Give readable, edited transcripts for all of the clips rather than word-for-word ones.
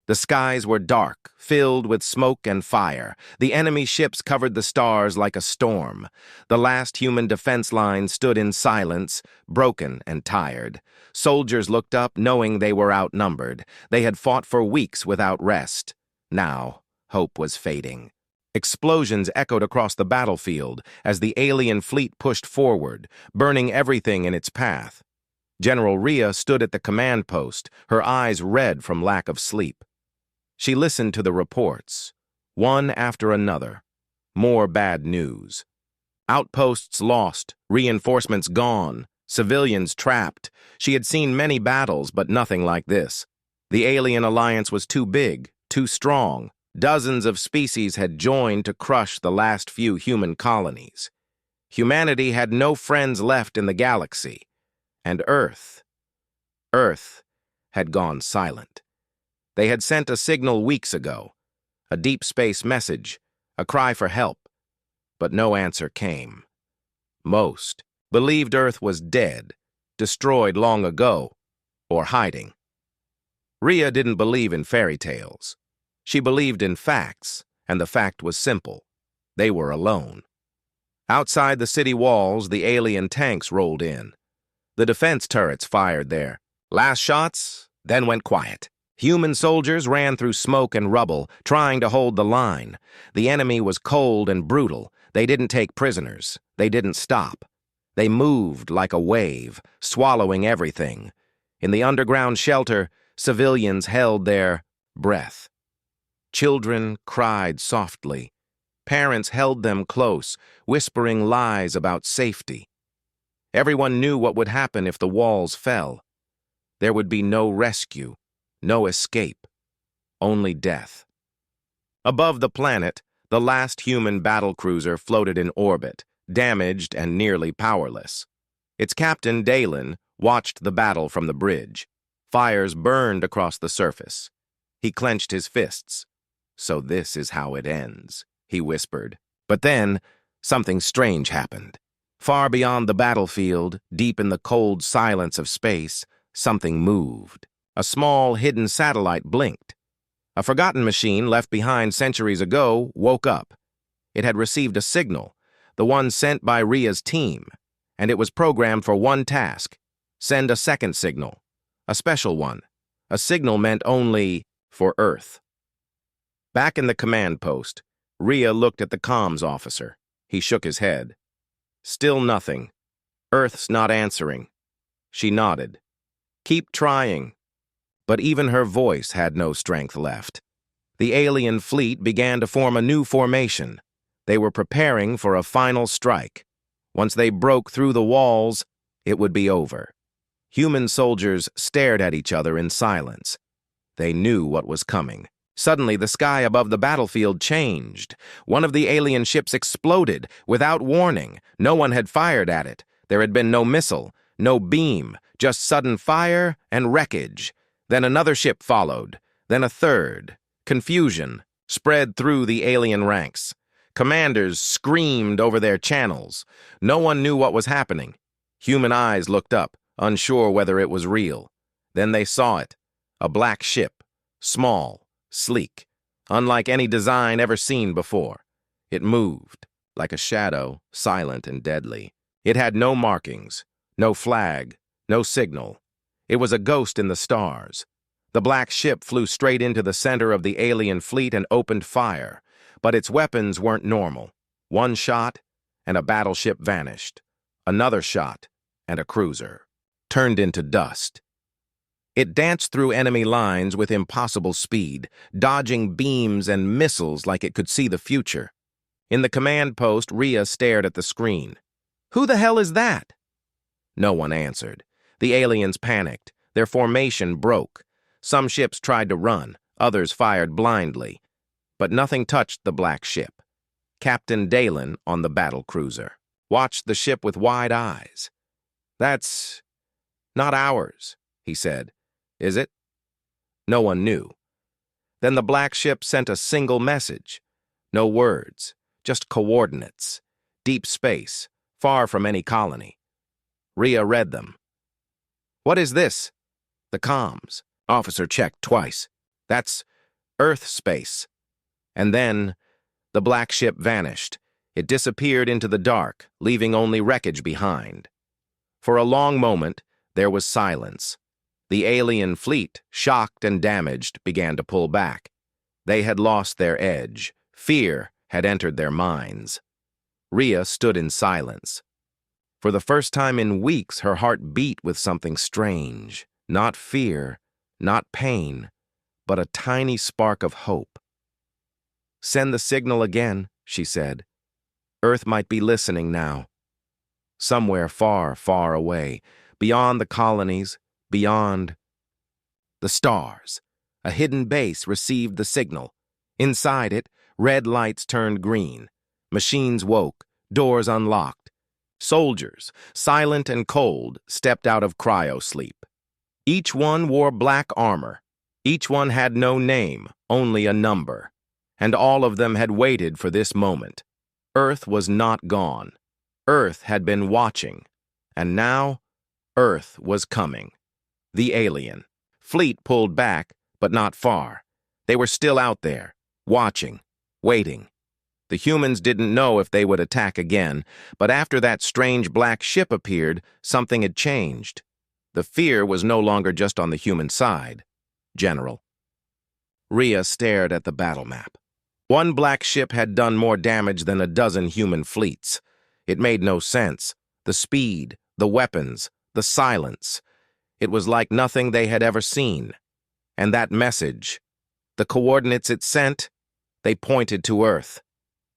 The skies were dark, filled with smoke and fire. The enemy ships covered the stars like a storm. The last human defense line stood in silence, broken and tired. Soldiers looked up, knowing they were outnumbered. They had fought for weeks without rest. Now, hope was fading. Explosions echoed across the battlefield as the alien fleet pushed forward, burning everything in its path. General Rhea stood at the command post, her eyes red from lack of sleep. She listened to the reports, one after another. More bad news. Outposts lost, reinforcements gone, civilians trapped. She had seen many battles, but nothing like this. The alien alliance was too big, too strong. Dozens of species had joined to crush the last few human colonies. Humanity had no friends left in the galaxy. And Earth had gone silent. They had sent a signal weeks ago, a deep space message, a cry for help, but no answer came. Most believed Earth was dead, destroyed long ago, or hiding. Rhea didn't believe in fairy tales. She believed in facts, and the fact was simple. They were alone. Outside the city walls, the alien tanks rolled in. The defense turrets fired their last shots, then went quiet. Human soldiers ran through smoke and rubble, trying to hold the line. The enemy was cold and brutal. They didn't take prisoners. They didn't stop. They moved like a wave, swallowing everything. In the underground shelter, civilians held their breath. Children cried softly. Parents held them close, whispering lies about safety. Everyone knew what would happen if the walls fell. There would be no rescue, no escape, only death. Above the planet, the last human battlecruiser floated in orbit, damaged and nearly powerless. Its captain, Dalen, watched the battle from the bridge. Fires burned across the surface. He clenched his fists. "So this is how it ends," he whispered. But then, something strange happened. Far beyond the battlefield, deep in the cold silence of space, something moved. A small, hidden satellite blinked. A forgotten machine left behind centuries ago woke up. It had received a signal, the one sent by Rhea's team, and it was programmed for one task: send a second signal, a special one, a signal meant only for Earth. Back in the command post, Rhea looked at the comms officer. He shook his head. Still nothing. Earth's not answering. She nodded. Keep trying. But even her voice had no strength left. The alien fleet began to form a new formation. They were preparing for a final strike. Once they broke through the walls, it would be over. Human soldiers stared at each other in silence. They knew what was coming. Suddenly, the sky above the battlefield changed. One of the alien ships exploded without warning. No one had fired at it. There had been no missile, no beam, just sudden fire and wreckage. Then another ship followed, then a third. Confusion spread through the alien ranks. Commanders screamed over their channels. No one knew what was happening. Human eyes looked up, unsure whether it was real. Then they saw it, a black ship, small, sleek, unlike any design ever seen before. It moved, like a shadow, silent and deadly. It had no markings, no flag, no signal. It was a ghost in the stars. The black ship flew straight into the center of the alien fleet and opened fire, but its weapons weren't normal. One shot, and a battleship vanished. Another shot, and a cruiser turned into dust. It danced through enemy lines with impossible speed, dodging beams and missiles like it could see the future. In the command post, Rhea stared at the screen. "Who the hell is that?" No one answered. The aliens panicked. Their formation broke. Some ships tried to run, others fired blindly. But nothing touched the black ship. Captain Dalen, on the battle cruiser, watched the ship with wide eyes. "That's not ours," he said. "Is it?" No one knew. Then the black ship sent a single message. No words, just coordinates. Deep space, far from any colony. Rhea read them. "What is this?" The comms. Officer checked twice. "That's Earth space. And then, the black ship vanished. It disappeared into the dark, leaving only wreckage behind. For a long moment, there was silence. The alien fleet, shocked and damaged, began to pull back. They had lost their edge. Fear had entered their minds. Rhea stood in silence. For the first time in weeks, her heart beat with something strange. Not fear, not pain, but a tiny spark of hope. "Send the signal again," she said. "Earth might be listening now." Somewhere far, far away, beyond the colonies, beyond the stars, a hidden base received the signal. Inside it, red lights turned green. Machines woke, doors unlocked. Soldiers, silent and cold, stepped out of cryo-sleep. Each one wore black armor. Each one had no name, only a number. And all of them had waited for this moment. Earth was not gone. Earth had been watching. And now, Earth was coming. The alien fleet pulled back, but not far. They were still out there, watching, waiting. The humans didn't know if they would attack again, but after that strange black ship appeared, something had changed. The fear was no longer just on the human side. General. Rhea stared at the battle map. One black ship had done more damage than a dozen human fleets. It made no sense. The speed, the weapons, the silence. It was like nothing they had ever seen. And that message, the coordinates it sent, they pointed to Earth.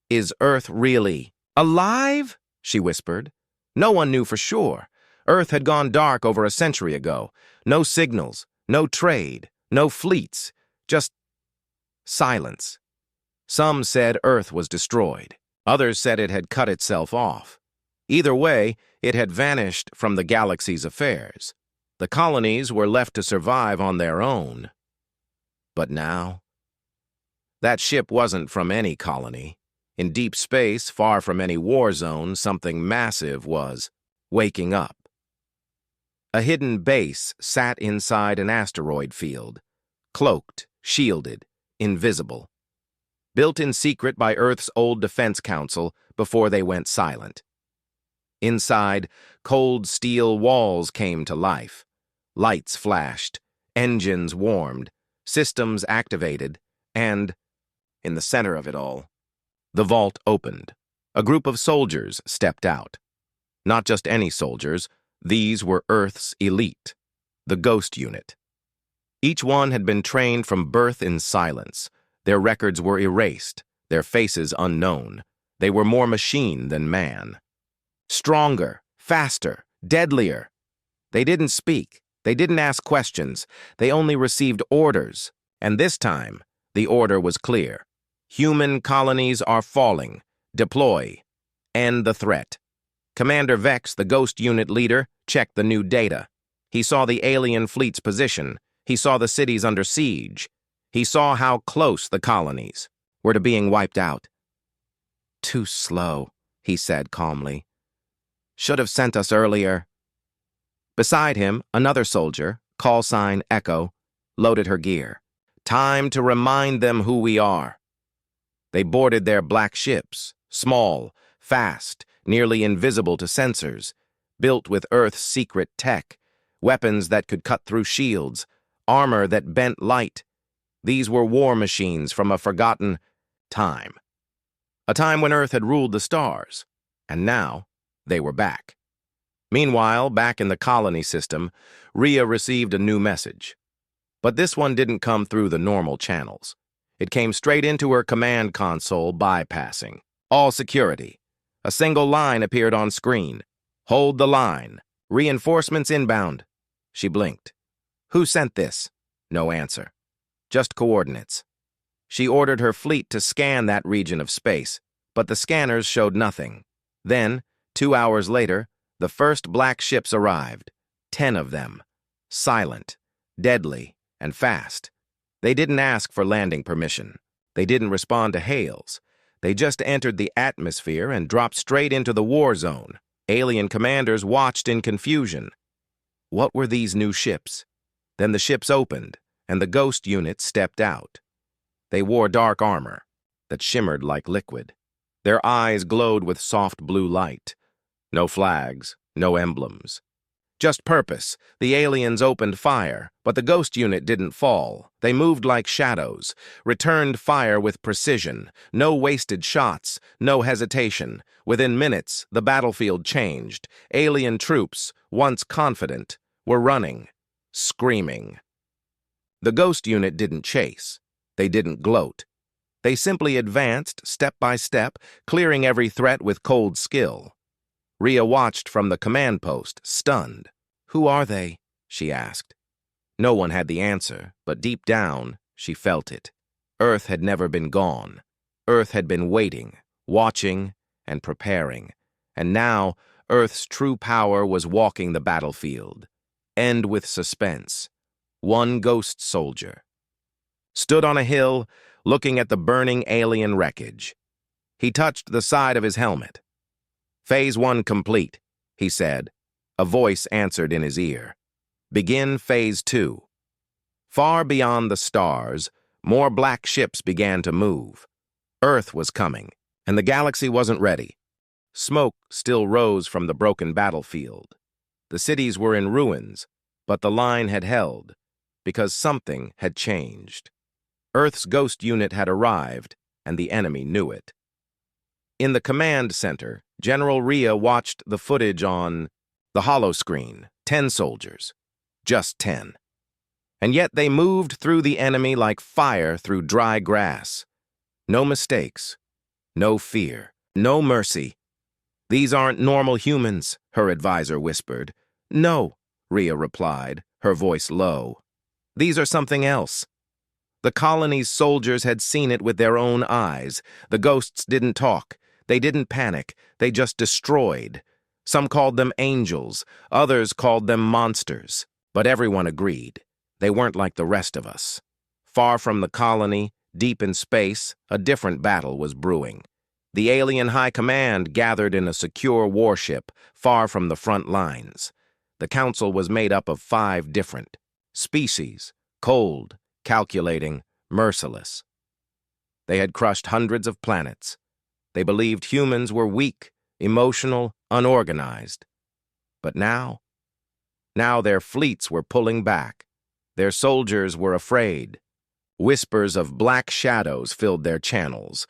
"Is Earth really alive?" she whispered. No one knew for sure. Earth had gone dark over a century ago. No signals, no trade, no fleets, just silence. Some said Earth was destroyed. Others said it had cut itself off. Either way, it had vanished from the galaxy's affairs. The colonies were left to survive on their own. But now, that ship wasn't from any colony. In deep space, far from any war zone, something massive was waking up. A hidden base sat inside an asteroid field, cloaked, shielded, invisible. Built in secret by Earth's old defense council before they went silent. Inside, cold steel walls came to life. Lights flashed, engines warmed, systems activated, and, in the center of it all, the vault opened. A group of soldiers stepped out. Not just any soldiers, these were Earth's elite, the Ghost Unit. Each one had been trained from birth in silence. Their records were erased, their faces unknown. They were more machine than man. Stronger, faster, deadlier. They didn't speak. They didn't ask questions. They only received orders. And this time, the order was clear. Human colonies are falling. Deploy. End the threat. Commander Vex, the Ghost Unit leader, checked the new data. He saw the alien fleet's position. He saw the cities under siege. He saw how close the colonies were to being wiped out. "Too slow," he said calmly. "Should have sent us earlier." Beside him, another soldier, call sign Echo, loaded her gear. "Time to remind them who we are." They boarded their black ships, small, fast, nearly invisible to sensors, built with Earth's secret tech, weapons that could cut through shields, armor that bent light. These were war machines from a forgotten time. A time when Earth had ruled the stars, and now they were back. Meanwhile, back in the colony system, Rhea received a new message. But this one didn't come through the normal channels. It came straight into her command console, bypassing all security. A single line appeared on screen. "Hold the line. Reinforcements inbound." She blinked. "Who sent this?" No answer. Just coordinates. She ordered her fleet to scan that region of space, but the scanners showed nothing. Then, 2 hours later, the first black ships arrived. 10 of them. Silent, deadly, and fast. They didn't ask for landing permission. They didn't respond to hails. They just entered the atmosphere and dropped straight into the war zone. Alien commanders watched in confusion. What were these new ships? Then the ships opened, and the Ghost Unit stepped out. They wore dark armor that shimmered like liquid. Their eyes glowed with soft blue light. No flags, no emblems. Just purpose. The aliens opened fire, but the ghost unit didn't fall. They moved like shadows, returned fire with precision. No wasted shots, no hesitation. Within minutes, the battlefield changed. Alien troops, once confident, were running, screaming. The ghost unit didn't chase. They didn't gloat. They simply advanced, step by step, clearing every threat with cold skill. Rhea watched from the command post, stunned. "Who are they?" she asked. No one had the answer, but deep down, she felt it. Earth had never been gone. Earth had been waiting, watching, and preparing. And now, Earth's true power was walking the battlefield. End with suspense. One ghost soldier stood on a hill, looking at the burning alien wreckage. He touched the side of his helmet. "Phase 1 complete," he said. A voice answered in his ear. "Begin Phase 2. Far beyond the stars, more black ships began to move. Earth was coming, and the galaxy wasn't ready. Smoke still rose from the broken battlefield. The cities were in ruins, but the line had held, because something had changed. Earth's ghost unit had arrived, and the enemy knew it. In the command center, General Rhea watched the footage on the holoscreen. 10 soldiers. Just 10. And yet they moved through the enemy like fire through dry grass. No mistakes. No fear. No mercy. "These aren't normal humans," her advisor whispered. "No," Rhea replied, her voice low. "These are something else." The colony's soldiers had seen it with their own eyes. The ghosts didn't talk. They didn't panic. They just destroyed. Some called them angels. Others called them monsters. But everyone agreed. They weren't like the rest of us. Far from the colony, deep in space, a different battle was brewing. The alien high command gathered in a secure warship, far from the front lines. The council was made up of 5 different species: cold, calculating, merciless. They had crushed hundreds of planets. They believed humans were weak, emotional, unorganized. But now their fleets were pulling back. Their soldiers were afraid. Whispers of black shadows filled their channels.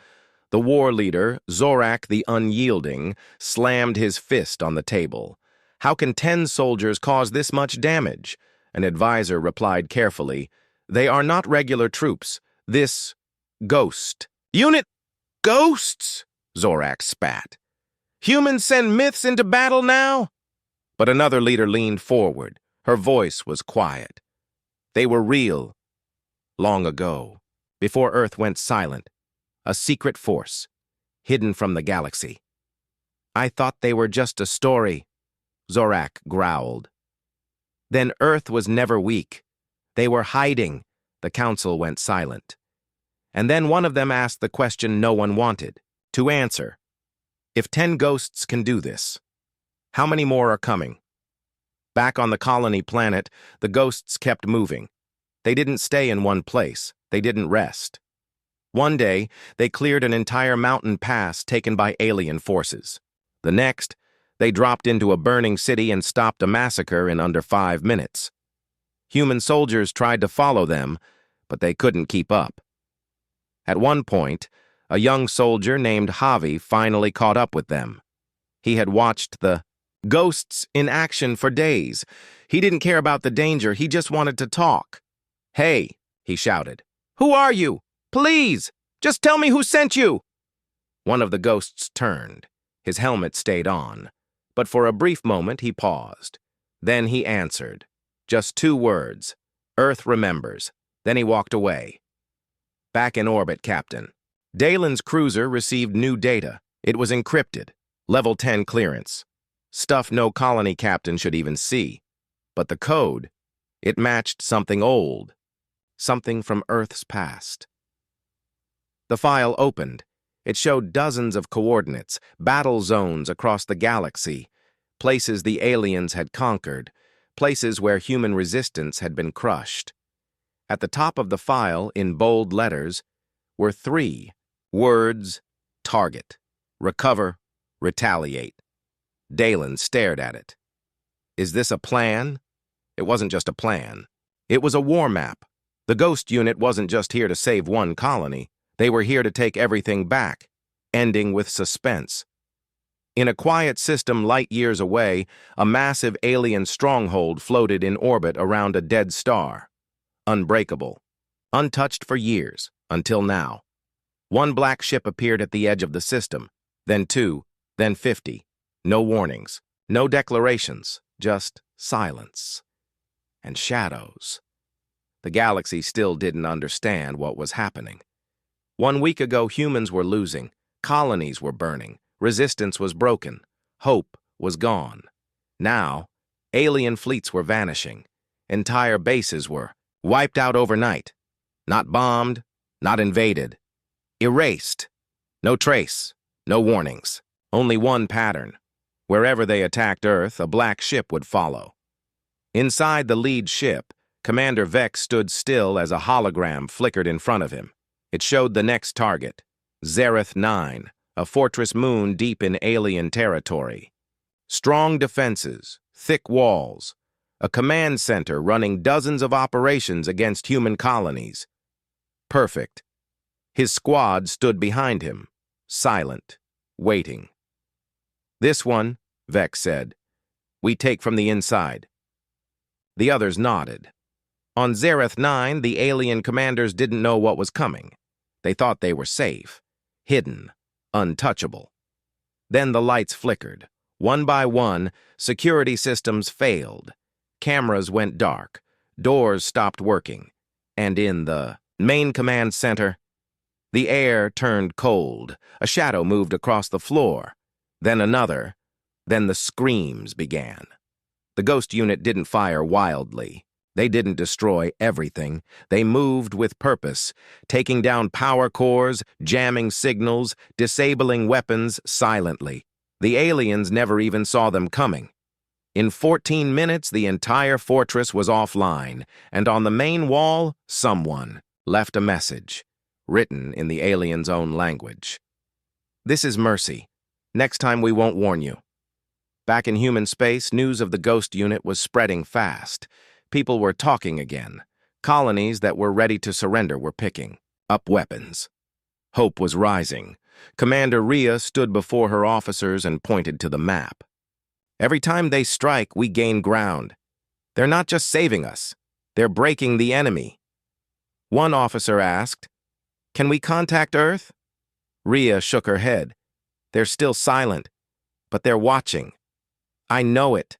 The war leader, Zorak the Unyielding, slammed his fist on the table. "How can 10 soldiers cause this much damage?" An advisor replied carefully, "They are not regular troops. This ghost." "Unit ghosts?" Zorak spat. "Humans send myths into battle now?" But another leader leaned forward. Her voice was quiet. "They were real. Long ago, before Earth went silent. A secret force, hidden from the galaxy." "I thought they were just a story," Zorak growled. "Then Earth was never weak. They were hiding." The council went silent. And then one of them asked the question no one wanted to answer. "If 10 ghosts can do this, how many more are coming?" Back on the colony planet, the ghosts kept moving. They didn't stay in one place. They didn't rest. One day, they cleared an entire mountain pass taken by alien forces. The next, they dropped into a burning city and stopped a massacre in under 5 minutes. Human soldiers tried to follow them, but they couldn't keep up. At one point, a young soldier named Javi finally caught up with them. He had watched the ghosts in action for days. He didn't care about the danger, he just wanted to talk. "Hey," he shouted. "Who are you? Please, just tell me who sent you." One of the ghosts turned. His helmet stayed on. But for a brief moment, he paused. Then he answered. Just 2 words. "Earth remembers." Then he walked away. "Back in orbit, Captain." Dalen's cruiser received new data. It was encrypted. Level 10 clearance. Stuff no colony captain should even see. But the code, it matched something old. Something from Earth's past. The file opened. It showed dozens of coordinates, battle zones across the galaxy, places the aliens had conquered, places where human resistance had been crushed. At the top of the file, in bold letters, were three words: target, recover, retaliate. Dalen stared at it. Is this a plan? It wasn't just a plan. It was a war map. The Ghost Unit wasn't just here to save one colony. They were here to take everything back, ending with suspense. In a quiet system light years away, a massive alien stronghold floated in orbit around a dead star. Unbreakable. Untouched for years, until now. One black ship appeared at the edge of the system, then two, then 50. No warnings, no declarations, just silence. And shadows. The galaxy still didn't understand what was happening. 1 week ago, humans were losing, colonies were burning, resistance was broken, hope was gone. Now, alien fleets were vanishing. Entire bases were wiped out overnight. Not bombed, not invaded. Erased. No trace, no warnings. Only one pattern. Wherever they attacked Earth, a black ship would follow. Inside the lead ship, Commander Vex stood still as a hologram flickered in front of him. It showed the next target, Zereth 9, a fortress moon deep in alien territory. Strong defenses, thick walls, a command center running dozens of operations against human colonies. Perfect. His squad stood behind him, silent, waiting. This one, Vex said, we take from the inside. The others nodded. On Zereth 9, the alien commanders didn't know what was coming. They thought they were safe, hidden, untouchable. Then the lights flickered. One by one, security systems failed. Cameras went dark. Doors stopped working. And in the main command center, the air turned cold. A shadow moved across the floor. Then another. Then the screams began. The Ghost Unit didn't fire wildly. They didn't destroy everything. They moved with purpose, taking down power cores, jamming signals, disabling weapons silently. The aliens never even saw them coming. In 14 minutes, the entire fortress was offline, and on the main wall, someone left a message, written in the aliens' own language. This is Mercy. Next time we won't warn you. Back in human space, news of the Ghost Unit was spreading fast. People were talking again. Colonies that were ready to surrender were picking up weapons. Hope was rising. Commander Rhea stood before her officers and pointed to the map. Every time they strike, we gain ground. They're not just saving us. They're breaking the enemy. One officer asked, "Can we contact Earth?" Rhea shook her head. They're still silent, but they're watching. I know it.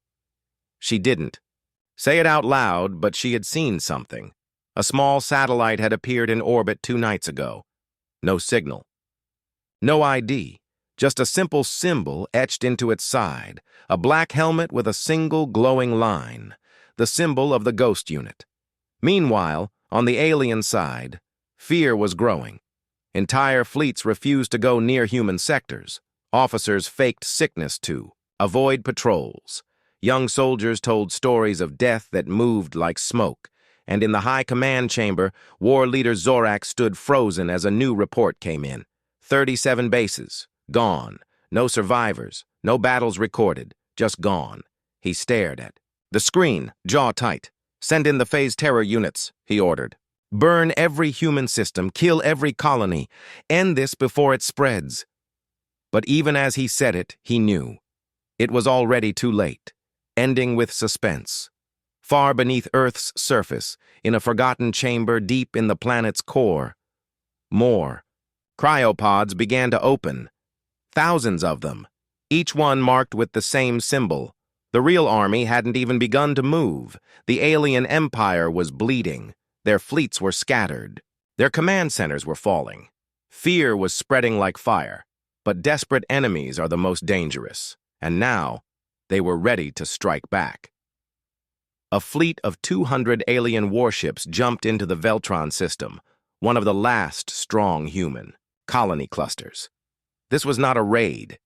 She didn't say it out loud, but she had seen something. A small satellite had appeared in orbit 2 nights ago. No signal. No ID, just a simple symbol etched into its side, a black helmet with a single glowing line, the symbol of the Ghost Unit. Meanwhile, on the alien side, fear was growing. Entire fleets refused to go near human sectors. Officers faked sickness to avoid patrols. Young soldiers told stories of death that moved like smoke. And in the high command chamber, war leader Zorak stood frozen as a new report came in. 37 bases, gone. No survivors, no battles recorded, just gone. He stared at the screen, jaw tight. Send in the phase terror units, he ordered. Burn every human system, kill every colony. End this before it spreads. But even as he said it, he knew. It was already too late, ending with suspense. Far beneath Earth's surface, in a forgotten chamber deep in the planet's core. More. Cryopods began to open. Thousands of them, each one marked with the same symbol. The real army hadn't even begun to move. The alien empire was bleeding. Their fleets were scattered. Their command centers were falling. Fear was spreading like fire. But desperate enemies are the most dangerous. And now, they were ready to strike back. A fleet of 200 alien warships jumped into the Veltron system, one of the last strong human colony clusters. This was not a raid.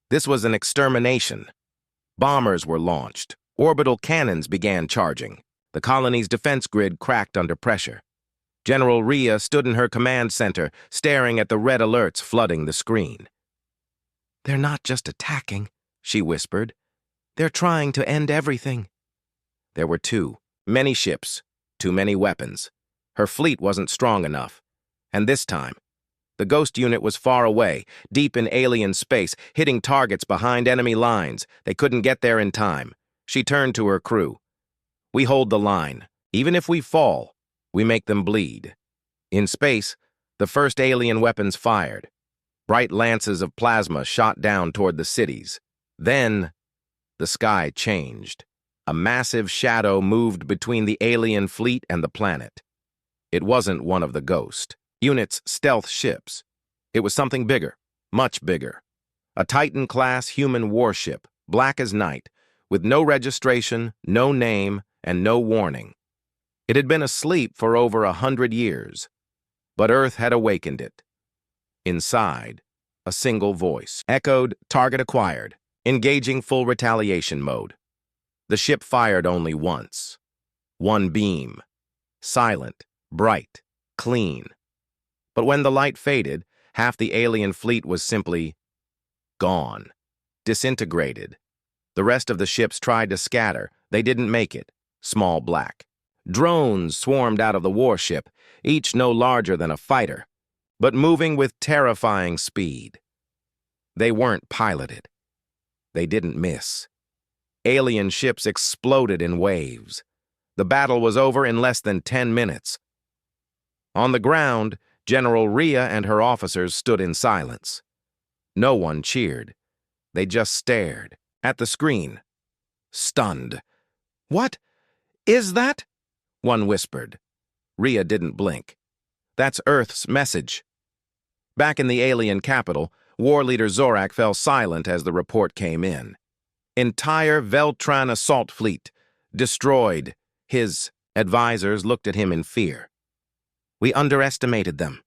This was an extermination. Bombers were launched. Orbital cannons began charging. The colony's defense grid cracked under pressure. General Rhea stood in her command center, staring at the red alerts flooding the screen. "They're not just attacking," she whispered. "They're trying to end everything." There were too many ships, too many weapons. Her fleet wasn't strong enough. And this time, the Ghost unit was far away, deep in alien space, hitting targets behind enemy lines. They couldn't get there in time. She turned to her crew. "We hold the line. Even if we fall, we make them bleed." In space, the first alien weapons fired. Bright lances of plasma shot down toward the cities. Then, the sky changed. A massive shadow moved between the alien fleet and the planet. It wasn't one of the Ghost unit's stealth ships. It was something bigger, much bigger. A Titan-class human warship, black as night, with no registration, no name, and no warning. It had been asleep for over 100 years, but Earth had awakened it. Inside, a single voice echoed, "Target acquired, engaging full retaliation mode." The ship fired only once. One beam. Silent, bright, clean. But when the light faded, half the alien fleet was simply gone, disintegrated. The rest of the ships tried to scatter. They didn't make it. Small black. Drones swarmed out of the warship, each no larger than a fighter, but moving with terrifying speed. They weren't piloted. They didn't miss. Alien ships exploded in waves. The battle was over in less than 10 minutes. On the ground, General Rhea and her officers stood in silence. No one cheered. They just stared at the screen, stunned. "What is that?" one whispered. Rhea didn't blink. "That's Earth's message." Back in the alien capital, war leader Zorak fell silent as the report came in. Entire Veltran assault fleet, destroyed. His advisors looked at him in fear. "We underestimated them."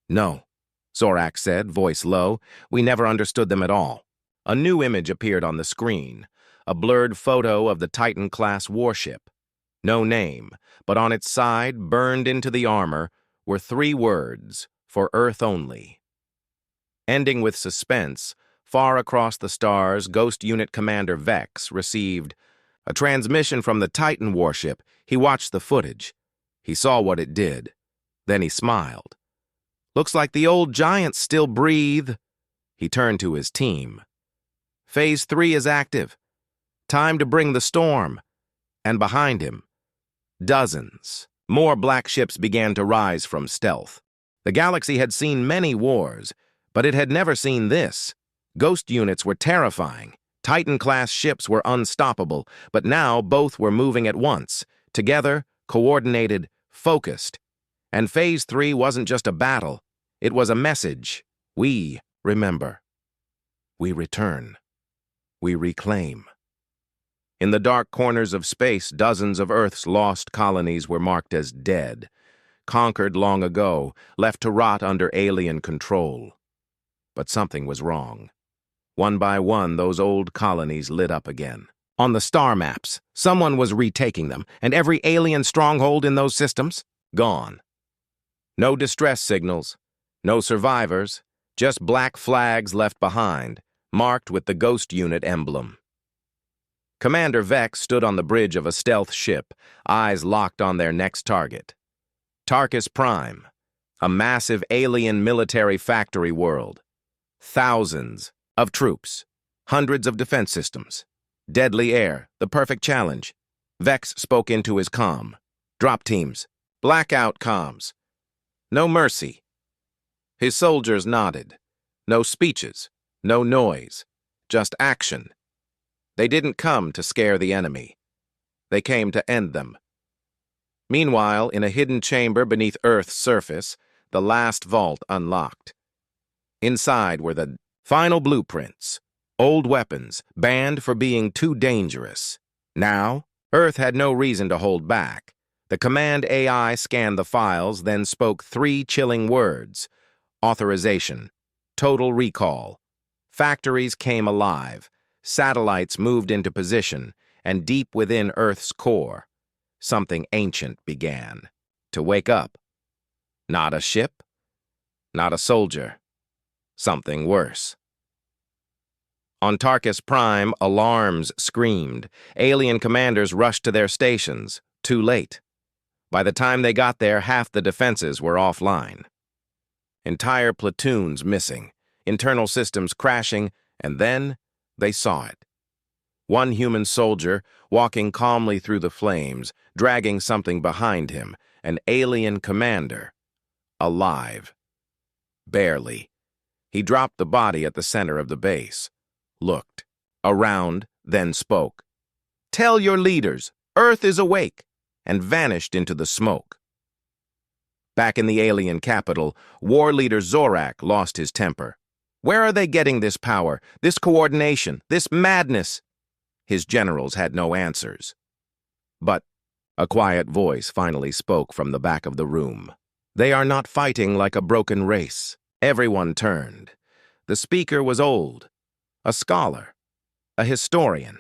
"No," Zorak said, voice low. "We never understood them at all." A new image appeared on the screen, a blurred photo of the Titan-class warship. No name, but on its side, burned into the armor, were 3 words, "For Earth only." Ending with suspense, far across the stars, Ghost Unit Commander Vex received a transmission from the Titan warship. He watched the footage. He saw what it did. Then he smiled. "Looks like the old giants still breathe." He turned to his team. "Phase 3 is active. Time to bring the storm." And behind him, dozens more black ships began to rise from stealth. The galaxy had seen many wars, but it had never seen this. Ghost units were terrifying. Titan-class ships were unstoppable, but now both were moving at once, together, coordinated, focused. And Phase 3 wasn't just a battle. It was a message. We remember. We return. We reclaim. In the dark corners of space, dozens of Earth's lost colonies were marked as dead, conquered long ago, left to rot under alien control. But something was wrong. One by one, those old colonies lit up again. On the star maps, someone was retaking them, and every alien stronghold in those systems, gone. No distress signals, no survivors, just black flags left behind, marked with the Ghost Unit emblem. Commander Vex stood on the bridge of a stealth ship, eyes locked on their next target. Tarkus Prime, a massive alien military factory world. Thousands of troops, hundreds of defense systems. Deadly air, the perfect challenge. Vex spoke into his comm. "Drop teams. Blackout comms. No mercy." His soldiers nodded. No speeches, no noise, just action. They didn't come to scare the enemy. They came to end them. Meanwhile, in a hidden chamber beneath Earth's surface, the last vault unlocked. Inside were the final blueprints, old weapons, banned for being too dangerous. Now, Earth had no reason to hold back. The command AI scanned the files, then spoke 3 chilling words: authorization, total recall. Factories came alive. Satellites moved into position, and deep within Earth's core, something ancient began to wake up. Not a ship, not a soldier. Something worse. On Tarkus Prime, alarms screamed. Alien commanders rushed to their stations. Too late. By the time they got there, half the defenses were offline. Entire platoons missing, internal systems crashing, and then they saw it. One human soldier, walking calmly through the flames, dragging something behind him, an alien commander. Alive. Barely. He dropped the body at the center of the base. Looked. Around, then spoke. "Tell your leaders, Earth is awake," and vanished into the smoke. Back in the alien capital, war leader Zorak lost his temper. Where are they getting this power, this coordination, this madness? His generals had no answers. But a quiet voice finally spoke from the back of the room. They are not fighting like a broken race. Everyone turned. The speaker was old, a scholar, a historian.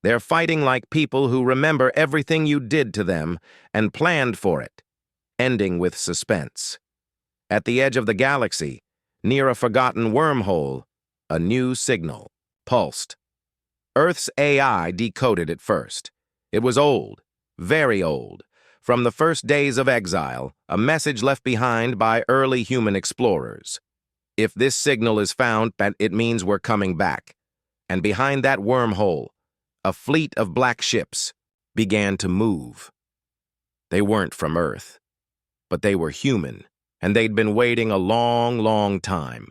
They're fighting like people who remember everything you did to them and planned for it, ending with suspense. At the edge of the galaxy, near a forgotten wormhole, a new signal pulsed. Earth's AI decoded it first. It was old, very old. From the first days of exile, a message left behind by early human explorers. If this signal is found, it means we're coming back. And behind that wormhole, a fleet of black ships began to move. They weren't from Earth, but they were human, and they'd been waiting a long, long time.